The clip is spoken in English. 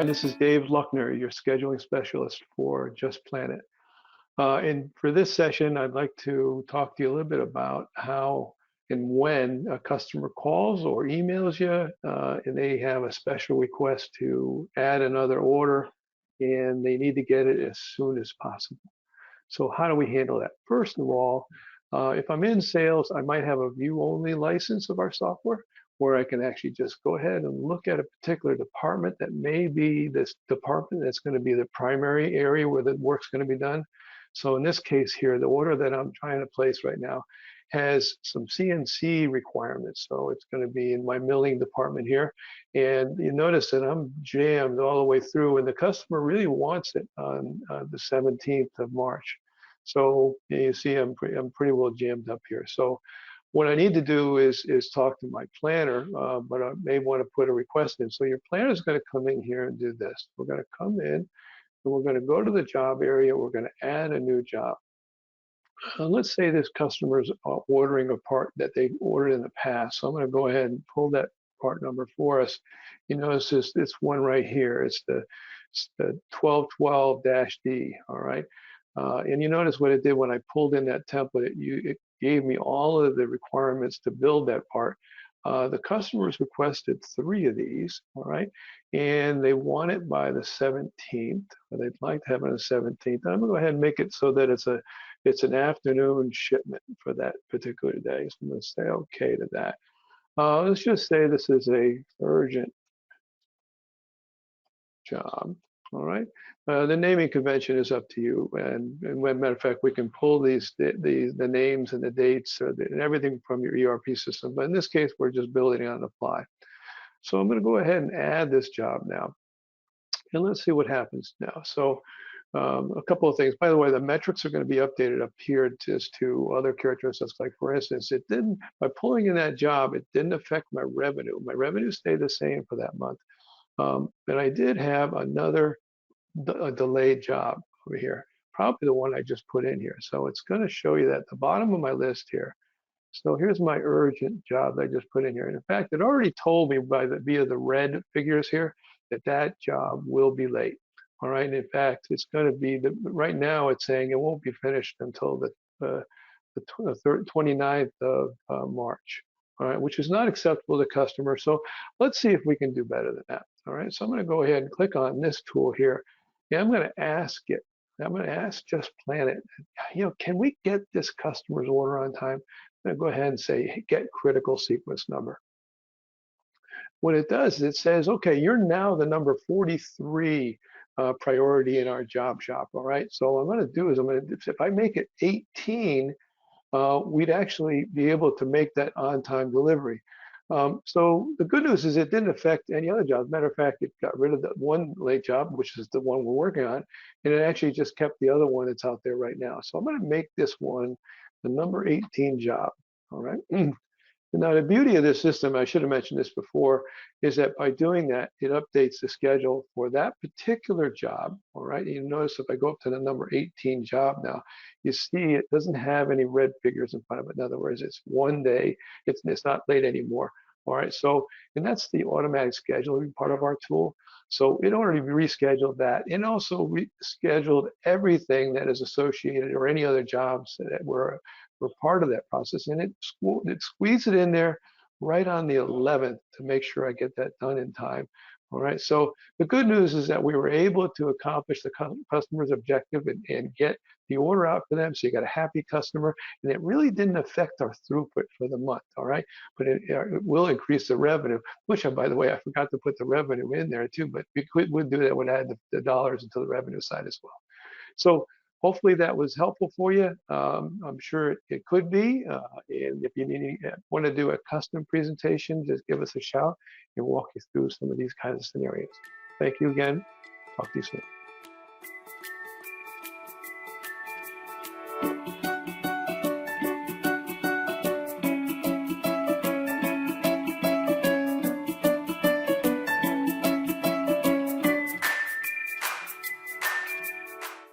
Hi, this is Dave Luckner, your scheduling specialist for Just Planet. And for this session, I'd like to talk to you a little bit about how and when a customer calls or emails you and they have a special request to add another order and they need to get it as soon as possible. So how do we handle that? First of all, if I'm in sales, I might have a view-only license of our software where I can actually just go ahead and look at a particular department that may be this department that's going to be the primary area where the work's going to be done. So in this case here, the order that I'm trying to place right now has some CNC requirements. So it's going to be in my milling department here. And you notice that I'm jammed all the way through, and the customer really wants it on the 17th of March. So you see I'm pretty well jammed up here. So what I need to do is talk to my planner, but I may want to put a request in. So your planner is going to come in here and do this. We're going to come in and we're going to go to the job area. We're going to add a new job. Let's say this customer is ordering a part that they've ordered in the past. So I'm going to go ahead and pull that part number for us. You notice this one right here. It's the 1212-D, all right? And you notice what it did when I pulled in that template. It gave me all of the requirements to build that part. The customers requested 3 of these, all right? And they want it by the 17th, or they'd like to have it on the 17th. I'm gonna go ahead and make it so that it's an afternoon shipment for that particular day. So I'm gonna say okay to that. Let's just say this is a urgent job. All right. The naming convention is up to you, and matter of fact, we can pull the names and the dates and everything from your ERP system. But in this case, we're just building it on the fly. So I'm going to go ahead and add this job now, and let's see what happens now. So a couple of things. By the way, the metrics are going to be updated up here just to other characteristics. Like for instance, it didn't, by pulling in that job, it didn't affect my revenue. My revenue stayed the same for that month. But I did have another delayed job over here, probably the one I just put in here. So it's going to show you that at the bottom of my list here. So here's my urgent job that I just put in here. And in fact, it already told me via the red figures here that job will be late. All right. And in fact, it's going to be right now it's saying it won't be finished until the 29th of March. All right, which is not acceptable to customers. So let's see if we can do better than that. All right, so I'm going to go ahead and click on this tool here. And I'm going to ask it. I'm going to ask Just Planet, can we get this customer's order on time? I'm going to go ahead and say, get critical sequence number. What it does is it says, okay, you're now the number 43 priority in our job shop. All right, so what I'm going to do is if I make it 18, we'd actually be able to make that on-time delivery. So the good news is it didn't affect any other jobs. Matter of fact, it got rid of that one late job, which is the one we're working on, and it actually just kept the other one that's out there right now. So I'm going to make this one the number 18 job. All right. Now, the beauty of this system, I should have mentioned this before, is that by doing that, it updates the schedule for that particular job. All right. You notice if I go up to the number 18 job now, you see it doesn't have any red figures in front of it. In other words, it's one day, it's not late anymore. All right. So, and that's the automatic scheduling part of our tool. So it already rescheduled that and also rescheduled everything that is associated or any other jobs that were part of that process, and it squeezed it in there right on the 11th to make sure I get that done in time. All right, so the good news is that we were able to accomplish the customer's objective and get the order out for them, so you got a happy customer, and it really didn't affect our throughput for the month, all right? But it will increase the revenue, which, by the way, I forgot to put the revenue in there too, but we would do that, would add the dollars into the revenue side as well. So hopefully that was helpful for you. I'm sure it could be. And if you want to do a custom presentation, just give us a shout and walk you through some of these kinds of scenarios. Thank you again. Talk to you soon.